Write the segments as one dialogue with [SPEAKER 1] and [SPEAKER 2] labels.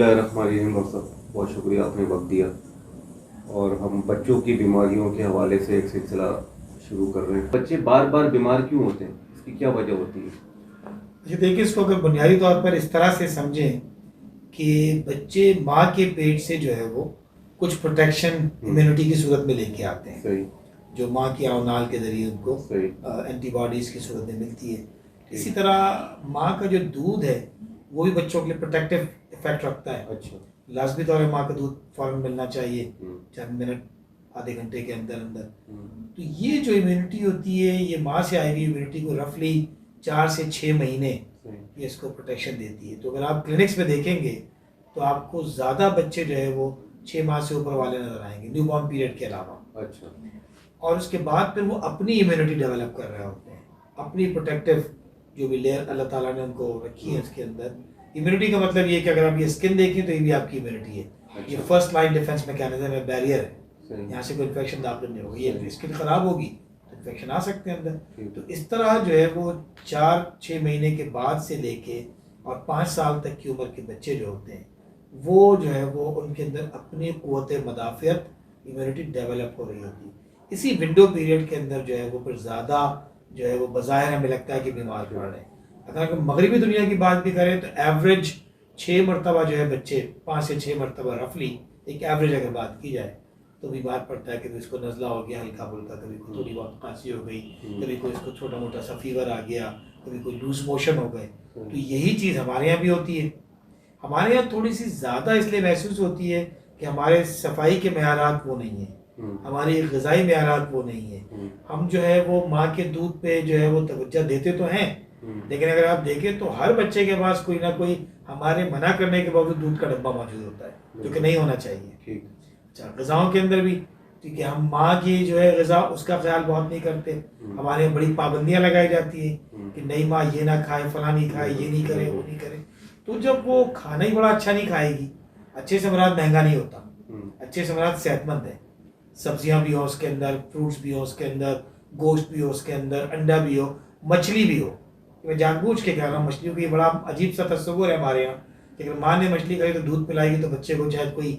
[SPEAKER 1] बिस्मिल्लाहिर्रहमानिर्रहीम। डॉक्टर साहब, बहुत शुक्रिया, आपने वक्त दिया और हम बच्चों की बीमारियों के हवाले से एक सिलसिला शुरू कर रहे हैं। बच्चे बार बार बीमार क्यों होते हैं, इसकी क्या वजह होती है?
[SPEAKER 2] जी देखिए, इसको अगर बुनियादी तौर पर इस तरह से समझें कि बच्चे माँ के पेट से जो है वो कुछ प्रोटेक्शन इम्यूनिटी की सूरत में लेके आते हैं।
[SPEAKER 1] सही।
[SPEAKER 2] जो माँ की अवनाल के ज़रिए उनको
[SPEAKER 1] सही।
[SPEAKER 2] एंटीबॉडीज़ की सूरत में मिलती है। इसी तरह माँ का जो दूध है वो भी बच्चों के लिए प्रोटेक्टिव इफेक्ट रखता है।
[SPEAKER 1] अच्छा।
[SPEAKER 2] लाजमी तौर पर माँ का दूध फ़ौरन मिलना चाहिए, चंद मिनट आधे घंटे के अंदर अंदर। तो ये जो इम्यूनिटी होती है, ये माँ से आई हुई इम्यूनिटी को रफली 4 से 6 महीने ये इसको प्रोटेक्शन देती है। तो अगर आप क्लिनिक्स में देखेंगे तो आपको ज़्यादा बच्चे जो है वो 6 माह से ऊपर वाले नज़र आएंगे, न्यू बॉर्न पीरियड के अलावा।
[SPEAKER 1] अच्छा।
[SPEAKER 2] और उसके बाद फिर वो अपनी इम्यूनिटी डेवलप कर रहे होते हैं, अपनी प्रोटेक्टिव जो भी लेयर अल्लाह ताला ने उनको रखी है उसके अंदर। इम्यूनिटी का मतलब ये है कि अगर आप ये स्किन देखें तो ये भी आपकी इम्यूनिटी है।
[SPEAKER 1] अच्छा।
[SPEAKER 2] ये फर्स्ट लाइन डिफेंस मैकेनिज्म है, बैरियर है।
[SPEAKER 1] सही।
[SPEAKER 2] यहाँ से कोई इन्फेक्शन दाखिल नहीं होगा, ये स्किन खराब होगी तो इन्फेक्शन आ सकते हैं अंदर।
[SPEAKER 1] ठीक।
[SPEAKER 2] तो इस तरह जो है वो 4-6 महीने के बाद से लेके और 5 साल तक की उम्र के बच्चे जो होते हैं वो जो है वो उनके अंदर अपनी क़ुव्वत मदाफ़ियत इम्यूनिटी डेवलप हो रही होती है। इसी विंडो पीरियड के अंदर जो है वो फिर ज़्यादा जो है वो बज़ाहिर हमें लगता है कि बीमार पड़ रहे हैं। अगर मगरबी दुनिया की बात भी करें तो एवरेज 6 मरतबा जो है बच्चे 5 से 6 मरतबा रफली एक एवरेज अगर बात की जाए तो बीमार पड़ता है। कभी इसको नज़ला हो गया हल्का फुल्का, कभी को थोड़ी बहुत खांसी हो गई, कभी कोई इसको छोटा मोटा सा फीवर आ गया, कभी कोई लूज मोशन हो गए। तो यही चीज़ हमारे यहाँ भी होती है। हमारे यहाँ थोड़ी सी ज़्यादा इसलिए महसूस होती है कि हमारे सफाई के मेयारात वो नहीं है, हमारी ग़िज़ाई मेयारात वो नहीं है। हम जो है वो माँ के दूध पे जो है वो तवज्जो देते तो हैं, लेकिन अगर आप देखें तो हर बच्चे के पास कोई ना कोई हमारे मना करने के बावजूद दूध का डब्बा मौजूद होता है, जो कि नहीं होना चाहिए।
[SPEAKER 1] ठीक।
[SPEAKER 2] अच्छा, ग़िज़ाओं के अंदर भी ठीक है, हम माँ की जो है ग़िज़ा उसका ख्याल बहुत नहीं करते। हमारे यहाँ बड़ी पाबंदियाँ लगाई जाती हैं कि नहीं माँ ये ना खाए, फला नहीं खाए, ये नहीं करे, वो नहीं करे। तो जब वो खाना ही बड़ा अच्छा नहीं खाएगी, अच्छे से मुराद महंगा नहीं होता, अच्छे से मुराद सेहतमंद है, सब्जियां भी हो उसके अंदर, फ्रूट्स भी हो उसके अंदर, गोश्त भी हो उसके अंदर, अंडा भी हो, मछली भी हो। मैं जानबूझ के कह रहा हूँ, मछलियों की बड़ा अजीब सा तस्वुर है हमारे यहाँ कि अगर माँ ने मछली खाई तो दूध पिलाएगी तो बच्चे को शायद कोई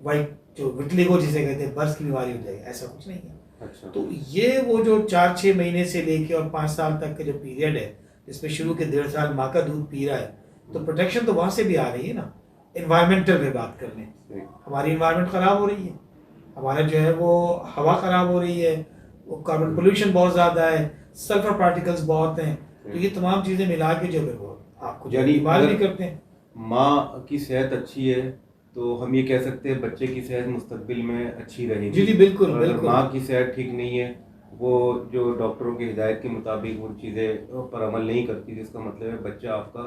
[SPEAKER 2] वाइट जो विटलिगो जिसे कहते हैं बर्स की बीमारी हो जाएगी, ऐसा कुछ नहीं है।
[SPEAKER 1] अच्छा।
[SPEAKER 2] तो ये वो जो 4-6 महीने से लेके और 5 साल तक का जो पीरियड है जिसमें शुरू के 1.5 साल माँ का दूध पी रहा है, तो प्रोटेक्शन तो वहाँ से भी आ रही है ना। इन्वायरमेंटल में बात कर लें, हमारी इन्वायरमेंट ख़राब हो रही है, हमारे जो है वो हवा ख़राब हो रही है, वो कार्बन पोल्यूशन बहुत ज़्यादा है, सल्फर पार्टिकल्स बहुत हैं। तो ये तमाम चीज़ें मिला के जो है वो आपको बीमार भी करते हैं।
[SPEAKER 1] माँ की सेहत अच्छी है तो हम ये कह सकते हैं बच्चे की सेहत मुस्तकबिल में अच्छी रहेगी।
[SPEAKER 2] जी जी बिल्कुल
[SPEAKER 1] और
[SPEAKER 2] बिल्कुल।
[SPEAKER 1] माँ की सेहत ठीक नहीं है, वो जो डॉक्टरों की हिदायत के मुताबिक वो चीज़ें पर अमल नहीं करती, जिसका मतलब है बच्चा आपका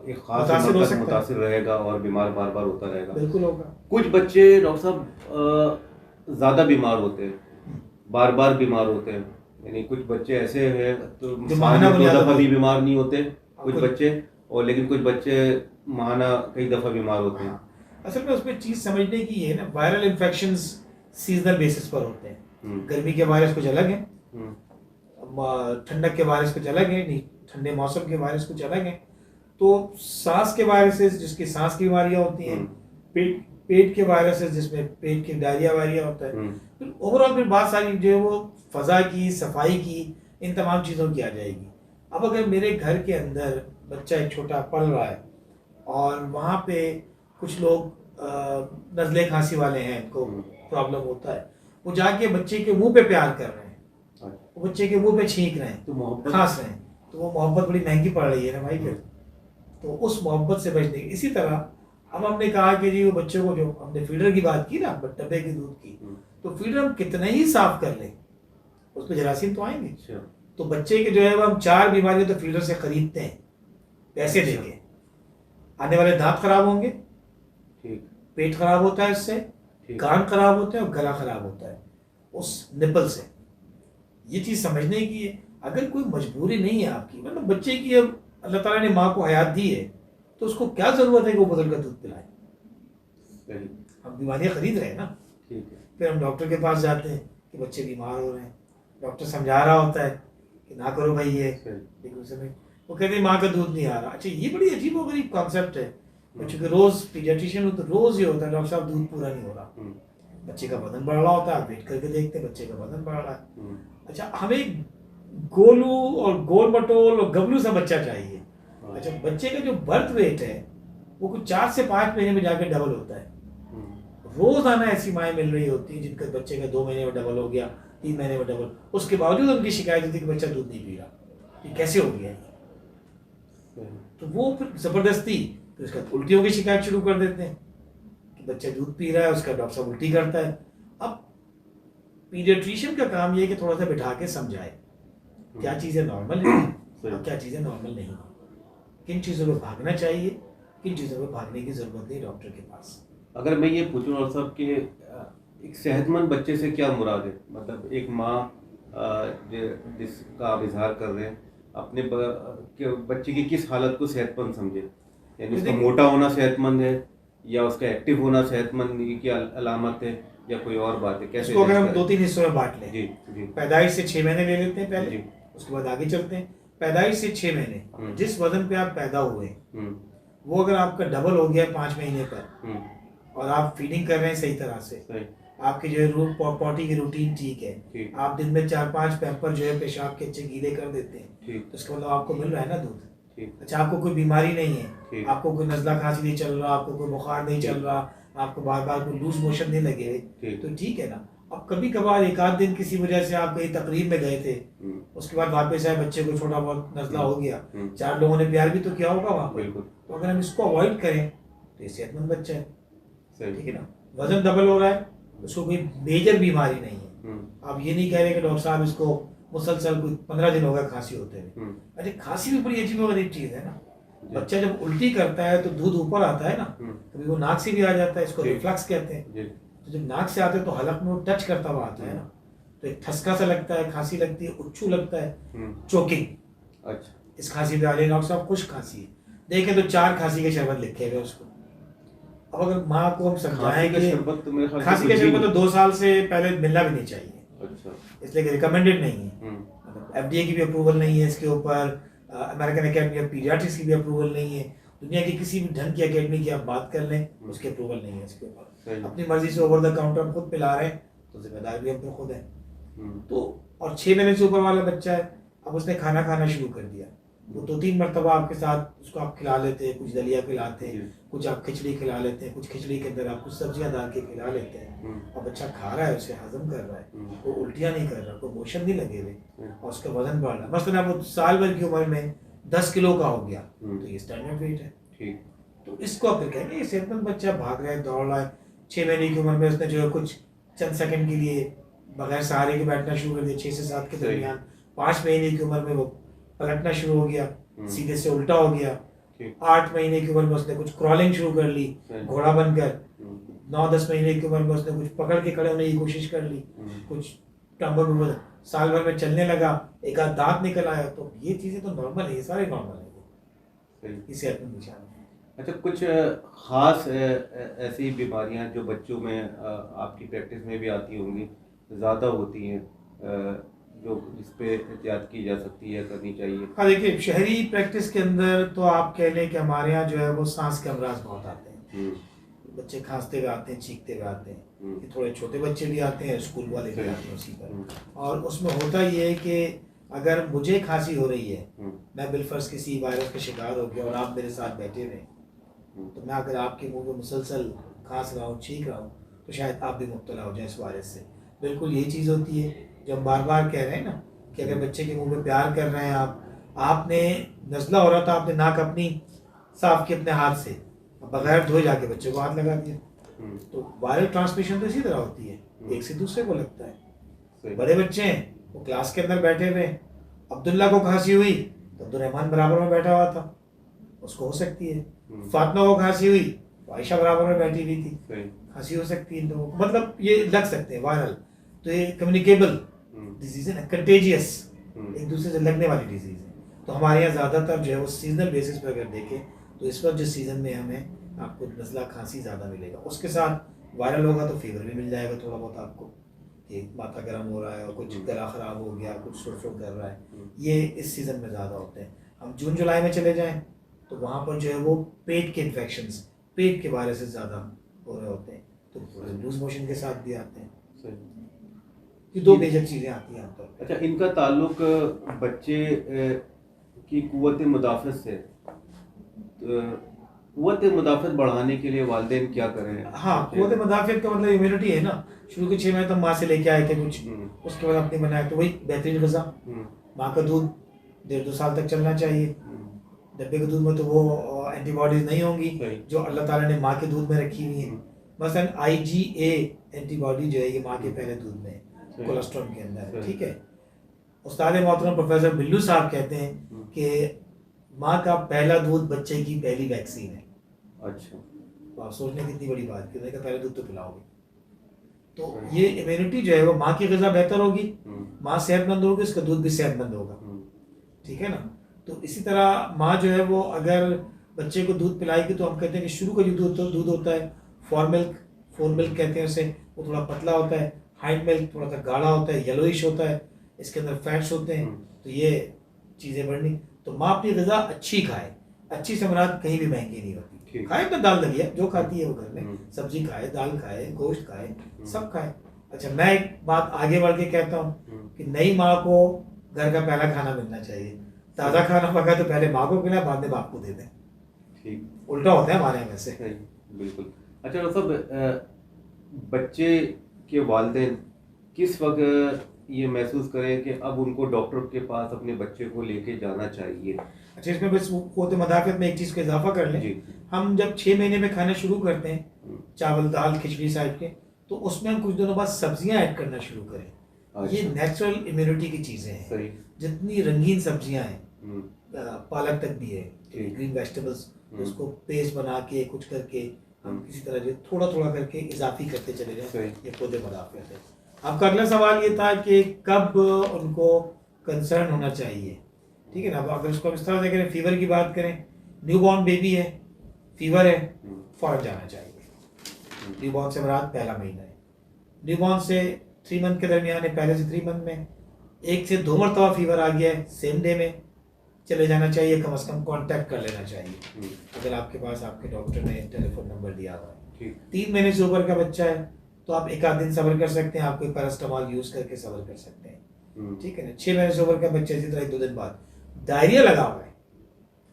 [SPEAKER 1] एक खास उम्र तक मुतासिर रहेगा और बीमार बार बार होता रहेगा।
[SPEAKER 2] बिल्कुल होगा।
[SPEAKER 1] कुछ बच्चे डॉक्टर साहब ज़्यादा बीमार होते हैं, बार बार बीमार होते हैं, यानी कुछ बच्चे ऐसे हैं तो
[SPEAKER 2] माहाना
[SPEAKER 1] 2 दफ़ा भी बीमार नहीं होते कुछ बच्चे, और लेकिन कुछ बच्चे माहाना कई दफ़ा बीमार होते हैं।
[SPEAKER 2] असल में उसमें चीज़ समझने की ये है ना, वायरल इन्फेक्शंस सीजनल बेसिस पर होते हैं। गर्मी के वायरस कुछ अलग है, ठंडक के वायरस कुछ अलग है, नहीं ठंडे मौसम के वायरस कुछ अलग है। तो सांस के वायरसेस जिसकी सांस की बीमारियाँ होती हैं, पेट के वायरसेस जिसमें पेट की डायरिया वायरिया होता है। फिर ओवरऑल फिर बहुत सारी जो है वो फ़ज़ा की, सफाई की, इन तमाम चीज़ों की आ जाएगी। अब अगर मेरे घर के अंदर बच्चा एक छोटा पल रहा है और वहाँ पे कुछ लोग नज़ले खांसी वाले हैं, इनको प्रॉब्लम होता है, वो जाके बच्चे के मुंह पे प्यार कर रहे हैं, वो बच्चे के मुंह पे छींक रहे हैं, तो खांस रहे हैं, तो वो मोहब्बत बड़ी महंगी पड़ रही है ना भाई। फिर तो उस मोहब्बत से बचने की। इसी तरह अब हमने कहा कि जी वो बच्चों को, जो हमने फीडर की बात की ना, डब्बे के दूध की, तो फीडर हम कितने ही साफ कर लें उस पर जरासीम तो आएंगे। तो बच्चे के जो है वो हम 4 बीमारियां तो फीडर से खरीदते हैं पैसे देके। आने वाले दांत खराब होंगे, पेट खराब होता है उससे, कान खराब होते हैं और गला खराब होता है उस निपल से। ये चीज़ समझने की है। अगर कोई मजबूरी नहीं है आपकी, मतलब बच्चे की अब अल्लाह ताला ने माँ को हयात दी है तो उसको क्या ज़रूरत है कि वो बदल का दूध पिलाए। हम बीमारियाँ खरीद रहे हैं ना। फिर हम डॉक्टर के पास जाते हैं कि बच्चे बीमार हो रहे हैं, डॉक्टर समझा रहा होता है कि ना करो भाई ये, लेकिन उस समय वो कहते हैं माँ का दूध नहीं आ रहा। अच्छा, ये बड़ी अजीब व गरीब कॉन्सेप्ट है। बच्चों के रोज पीडियाट्रिशियन हो तो रोज ये होता है डॉक्टर साहब दूध पूरा नहीं हो रहा, बच्चे का वजन बढ़ रहा होता है, आप वेट करके देखते हैं बच्चे का वजन बढ़ रहा है। अच्छा, हमें गोलू और गोल मटोल और गबलू सा बच्चा चाहिए। अच्छा, बच्चे का जो बर्थ वेट है वो कुछ 4 से 5 महीने में जाकर डबल होता है। रोजाना ऐसी माएँ मिल रही होती हैं जिनके बच्चे का 2 महीने में डबल हो गया, 3 महीने में डबल, उसके बावजूद उनकी शिकायत होती है कि बच्चा दूध नहीं पी रहा, ये कैसे हो गया ये? तो वो फिर जबरदस्ती फिर उसका उल्टियों की शिकायत शुरू कर देते हैं कि बच्चा दूध पी रहा है, उसका डॉक्टर साहब उल्टी करता है। अब पीडियाट्रिशियन का काम ये है कि थोड़ा सा बिठा के समझाए क्या चीज़ें नॉर्मल है और क्या चीज़ें नॉर्मल नहीं है, किन चीज़ों पर भागना चाहिए, किन चीज़ों पर भागने की जरूरत नहीं डॉक्टर के पास।
[SPEAKER 1] अगर मैं ये पूछूं डॉक्टर साहब कि एक सेहतमंद बच्चे से क्या मुराद है? मतलब एक माँ जिसका आप इजहार कर रहे हैं अपने बच्चे की किस हालत को सेहतमंद समझे, यानी उसका मोटा होना सेहतमंद है या उसका एक्टिव होना सेहतमंद की अलामत है या कोई और बात है? कैसे
[SPEAKER 2] इसको अगर हम 2-3 हिस्सों में बांट लें,
[SPEAKER 1] जी
[SPEAKER 2] पैदाइश से 6 महीने ले लेते हैं पहले, उसके बाद आगे चलते हैं। पैदाइश से 6 महीने जिस वजन पे आप पैदा हुए वो अगर आपका डबल हो गया 5 महीने पर और आप फीडिंग कर रहे हैं सही तरह से, आपकी जो है पॉटी की रूटीन ठीक है, आप दिन में 4-5 पैम्पर जो है पेशाब के अच्छे गीले कर देते हैं, तो इसका मतलब आपको मिल रहा है ना दूध। अच्छा, आपको कोई बीमारी नहीं है, आपको कोई नजला खांसी नहीं चल रहा, आपको कोई बुखार नहीं चल रहा, आपको बार बार कोई लूज मोशन नहीं लगे हुए, तो ठीक है ना। अब कभी कभार एक आध दिन किसी वजह से आप कहीं तकरीब में गए थे, उसके बाद वापस आए, बच्चे को छोटा बहुत नजला हो गया, 4 लोगों ने प्यार भी तो किया होगा वहाँ पर, तो अगर हम इसको अवॉइड करें तो ये सेहतमंद बच्चा है, ठीक है ना। वजन डबल हो रहा है, उसको कोई मेजर बीमारी नहीं है, आप ये नहीं कह रहे कि डॉक्टर साहब इसको मुसलसल कोई 15 दिन हो गया खांसी होते हुए। अरे खांसी भी बड़ी अजीब गरीब चीज है ना, बच्चा जब उल्टी करता है तो दूध ऊपर आता है ना, कभी वो नाक से भी आ जाता है, इसको रिफ्लक्स कहते हैं। तो जब नाक से आते हैं तो हलक में वो टच करता हुआ आता है ना, तो एक ठसका सा लगता है, खांसी लगती है, उच्छू लगता है, चोकिंग। अच्छा, इस खांसी पे आ रही डॉक्टर साहब खुश खांसी है, देखें तो 4 खांसी के शरबत लिखे हुए उसको। अब अगर माँ को हम समझाएं कि खांसी का शरबत तो 2 साल से पहले मिलना भी नहीं चाहिए, अच्छा, इसलिए कि रिकमेंडेड नहीं है, मतलब FDA की भी अप्रूवल नहीं है इसके ऊपर, अमेरिकन एकेडमी ऑफ पीडियाट्रिक्स की भी अप्रूवल नहीं है, दुनिया की किसी भी ढंग की एकेडमी की आप बात कर लें उसकी अप्रूवल नहीं है इसके ऊपर। अपनी मर्जी से ओवर द काउंटर हम खुद पिला रहे हैं तो जिम्मेदार भी हम पे खुद है। तो और 6 महीने से ऊपर वाला बच्चा है, अब उसने खाना खाना शुरू कर दिया, वो 2-3 मरतबा आपके साथ उसको आप खिला लेते हैं, कुछ दलिया खिलाते हैं, कुछ आप खिचड़ी खिला लेते हैं, कुछ खिचड़ी के अंदर आप कुछ सब्जियां डाल के खिला लेते हैं, और बच्चा खा रहा है, उसे हजम कर रहा है, वो उल्टियां नहीं कर रहा, कोई मोशन नहीं लगे हुए, और उसका वजन बढ़ रहा है। मसलन आप साल भर की उम्र में 10 किलो का हो गया तो ये स्टैंडर्ड वेट है, ठीक। तो इसको आप कहेंगे सेहतमंद बच्चा भाग रहा है, दौड़ रहा है, 6 महीने की उम्र में उसने जो है कुछ चंद सेकंड के लिए बगैर सहारे के बैठना शुरू कर दिया, 6 से 7 के दरमियान, 5 महीने की उम्र में वो पलटना शुरू हो गया, सीधे से उल्टा हो गया, 8 महीने की उम्र में उसने कुछ क्रॉलिंग शुरू कर ली घोड़ा बनकर, 9-10 महीने की उम्र में उसने कुछ पकड़ के खड़े होने की कोशिश कर ली, कुछ टांगों में, साल भर में चलने लगा, एक आध दांत निकल आया, तो ये चीजें तो नॉर्मल है, ये सारे नॉर्मल है, ये सेहतमंद निशान है। अच्छा, कुछ खास ऐसी बीमारियां जो बच्चों में आपकी प्रैक्टिस में भी आती होंगी, ज़्यादा होती हैं, जो इस पे एहतियात की जा सकती है, करनी चाहिए? हाँ, देखिए शहरी प्रैक्टिस के अंदर तो आप कह लें कि हमारे यहाँ जो है वो सांस के अमराज बहुत आते हैं, बच्चे खांसते हुए आते हैं, चीखते हुए आते हैं, ये थोड़े छोटे बच्चे भी आते हैं, स्कूल वाले भी आते हैं उसी पर, और उसमें होता ये है कि अगर मुझे खांसी हो रही है, मैं बिलफर्ज किसी वायरस का शिकार हो गया और आप मेरे साथ बैठे हुए, तो मैं अगर आपके मुंह में मुसलसल खांस रहा हूँ, चीख रहा हूँ, तो शायद आप भी मुब्तला हो जाए इस वायरस से। बिल्कुल यही चीज़ होती है जो हम बार बार कह रहे हैं ना कि अगर बच्चे के मुंह में प्यार कर रहे हैं आपने नज़ला हो रहा था, आपने नाक अपनी साफ की अपने हाथ से, बगैर धोए जाके बच्चे को हाथ लगा दिया, तो वायरल ट्रांसमिशन तो इसी तरह होती है, एक से दूसरे को लगता है। बड़े बच्चे हैं वो क्लास के अंदर बैठे हुए, अब्दुल्ला को खांसी हुई तो अब्दुलरहमान बराबर में बैठा हुआ था, उसको हो सकती है, फातिमा को खांसी हुई तो आयशा बराबर में बैठी हुई थी, खांसी हो सकती है इन लोगों को, मतलब ये लग सकते हैं वायरल, तो ये कम्युनिकेबल डिजीज है ना, कंटेजियस, एक दूसरे से लगने वाली डिजीज है। तो हमारे यहाँ ज़्यादातर जो है वो सीजनल बेसिस पर अगर देखें तो इस वक्त जिस सीज़न में हमें आपको नज़ला खांसी ज़्यादा मिलेगा, उसके साथ वायरल होगा तो फीवर भी मिल जाएगा थोड़ा बहुत आपको, कि माथा गर्म हो रहा है और कुछ गला ख़राब हो गया, कुछ सुर कर रहा है, ये इस सीज़न में ज़्यादा होते हैं। हम जून जुलाई में चले जाएँ तो वहाँ पर जो है वो पेट के इन्फेक्शंस, पेट के वायरसेस ज़्यादा हो रहे होते हैं, तो लूज मोशन के साथ भी आते हैं। ये दो मेजर चीज़ें आती हैं आमतौर पर।
[SPEAKER 1] अच्छा, इनका ताल्लुक बच्चे की कुव्वत मुदाफ़त से, कुव्वत मुदाफ़त बढ़ाने के लिए वालिदैन क्या करें?
[SPEAKER 2] हाँ, कुव्वत मुदाफ़त का मतलब इम्यूनिटी है ना। शुरू के 6 महीने तो माँ से लेके आए थे कुछ, उसके बाद अपने बनाया, तो वही बेहतरीन ग़िज़ा। माँ का दूध 1.5-2 साल तक चलना चाहिए। डब्बे के दूध में तो वो एंटीबॉडीज नहीं होंगी जो अल्लाह ताला ने माँ के दूध में रखी हुई है। मसलन IgA एंटीबॉडी जो है ये माँ के पहले दूध में है, कोलेस्ट्रॉल के अंदर है, ठीक है। उस्ताद मोहतरम प्रोफेसर बिल्लू साहब कहते हैं कि माँ का पहला दूध बच्चे की पहली वैक्सीन है।
[SPEAKER 1] अच्छा,
[SPEAKER 2] तो आप सोचने की कितनी बड़ी बात कि उन्हें पहले दूध तो पिलाओगे, तो ये इम्यूनिटी जो है वो माँ की ग़िज़ा बेहतर होगी, माँ सेहतमंद होगी, उसका दूध भी सेहतमंद होगा, ठीक है ना। तो इसी तरह माँ जो है वो अगर बच्चे को दूध पिलाएगी तो हम कहते हैं कि शुरू का जो दूध होता है फोर मिल्क कहते हैं उसे, वो थोड़ा पतला होता है। हाइंड मिल्क थोड़ा सा गाढ़ा होता है, येलोइश होता है, इसके अंदर फैट्स होते हैं। तो ये चीज़ें बढ़नी, तो माँ अपनी ग़िज़ा अच्छी खाए। अच्छी से मुराद कहीं भी महंगी नहीं होती। खाए तो दाल दलिया जो खाती है वो घर में, सब्जी खाए, दाल खाए, गोश्त खाए, सब खाए। अच्छा, मैं एक बात आगे बढ़ के कहता हूँ कि नई माँ को घर का पहला खाना मिलना चाहिए। ताज़ा खाना पका तो पहले माँ को खिलाए, बाद में बाप को दे दें।
[SPEAKER 1] ठीक,
[SPEAKER 2] उल्टा होता है हमारे यहाँ वैसे।
[SPEAKER 1] बिल्कुल। अच्छा डॉक्टर साहब, बच्चे के वालिदैन किस वक्त ये महसूस करें कि अब उनको डॉक्टर के पास अपने बच्चे को लेके जाना चाहिए?
[SPEAKER 2] अच्छा, इसमें बस कुव्वत मुदाफ़त में एक चीज़ को इजाफा कर लें। हम जब 6 महीने में खाना शुरू करते हैं, चावल दाल खिचड़ी साइड के, तो उसमें हम कुछ दिनों बाद सब्जियां ऐड करना शुरू करें। ये नेचुरल इम्यूनिटी की चीज़ें हैं। जितनी रंगीन सब्जियां हैं, पालक तक भी है, ग्रीन वेजिटेबल्स, उसको पेस्ट बना के कुछ करके हम किसी तरह जो थोड़ा थोड़ा करके इजाफी करते चले जाएं, ये कुव्वत मुदाफ़त है। आपका अगला सवाल ये था कि कब उनको कंसर्न होना चाहिए, ठीक है ना। अब अगर उसको इस तरह से करें, फीवर की बात करें, न्यूबॉर्न बेबी है, फीवर है, फ़ौरन जाना चाहिए। न्यूबॉर्न से मुराद पहला महीना है। न्यूबॉर्न से 3 मंथ के दरमियान है, पहले से 3 मंथ में 1 से 2 मरतबा फीवर आ गया है, सेम डे में चले जाना चाहिए, कम से कम कांटेक्ट कर लेना चाहिए अगर आपके पास आपके डॉक्टर ने टेलीफोन नंबर दिया हुआ है। 3 महीने से ऊपर का बच्चा है तो आप 1 आध दिन सब्र कर सकते हैं, आप कोई पैरास्टामॉल यूज़ करके सब्र कर सकते हैं, ठीक है ना। 6 महीने से ऊपर का बच्चा इसी तरह 1-2 दिन बाद डायरिया लगा हुआ है,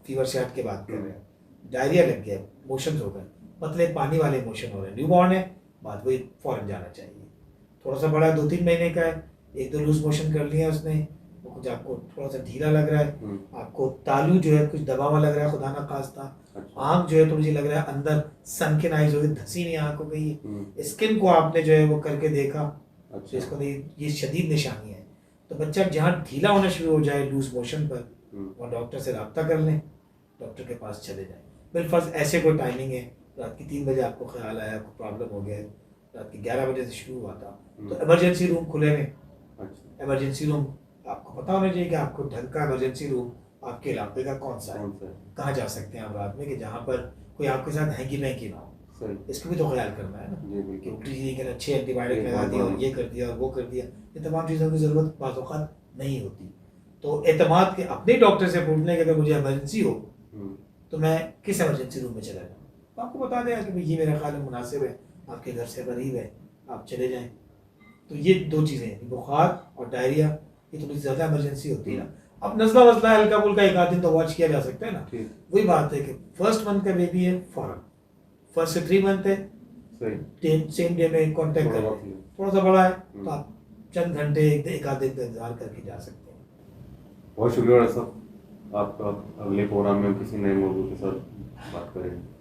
[SPEAKER 2] फीवर से हट के बात कर रहे हैं, डायरिया लग गया, मोशन हो गए, पतले पानी वाले मोशन हो रहे हैं, न्यूबॉर्न है, बात वही फ़ौरन जाना चाहिए। थोड़ा सा बड़ा 2-3 महीने का है, 1-2 लूज मोशन कर लिया उसने, कुछ आपको थोड़ा सा ढीला लग रहा है, आपको तालू जो है कुछ दबा हुआ लग रहा है, खुदा ना खास्ता, आँख जो है थोड़ी सी लग रहा है अंदर सनकिन आइज हो गई, धसी नहीं आँख हो गई, स्किन को आपने जो है वो करके देखा, तो इसको ये शदीद निशानी है। तो बच्चा जहाँ ढीला होना शुरू हो जाए लूज मोशन पर, और डॉक्टर से रब्ता कर लें, डॉक्टर के पास चले जाएं। बिलफर्ज ऐसे कोई टाइमिंग है, रात की 3 बजे आपको ख्याल आया, आपको प्रॉब्लम हो गया, रात की 11 बजे से शुरू हुआ था, तो इमरजेंसी रूम खुले हैं। इमरजेंसी रूम आपको पता होना चाहिए कि आपको ढंग का इमरजेंसी रूम आपके इलाके का कौन सा है, कहाँ जा सकते हैं आप रात में कि जहाँ पर कोई आपके साथ हैंकी मैंकी ना हो, इसको भी तो ख्याल करना है ना कि उल्टी चीज़ें कि अच्छे एंटीबायोटिक लगा दिया और ये कर दिया और वो कर दिया, ये तमाम चीज़ों की ज़रूरत बाज़ औक़ात नहीं होती। तो एतमाद के अपने डॉक्टर से पूछने कि अगर मुझे इमरजेंसी हो तो मैं किस इमरजेंसी रूम में चला जाऊँ, तो आपको बता देगा कि भाई ये मेरा ख्याल मुनासिब है, आपके घर से करीब है, आप चले जाएँ। तो ये 2 चीज़ें हैं, बुखार और डायरिया, ये थोड़ी ज़्यादा इमरजेंसी होती है ना। अब नज़ला वज़ला हल्का फुल्का 1 आध दिन तो वॉच किया जा सकता है ना। वही बात है कि फर्स्ट मंथ का बेबी है, फ़ौरन 1 से 3 मंथ है, सेम डे में कांटेक्ट कर लें। थोड़ा सा बड़ा है तो आप चंद घंटे 1 आध दिन का इंतजार करके जा सकते हैं।
[SPEAKER 1] बहुत शुक्रिया डॉक्टर साहब, आपका अगले प्रोग्राम में किसी नए मौजूद के साथ बात करेंगे।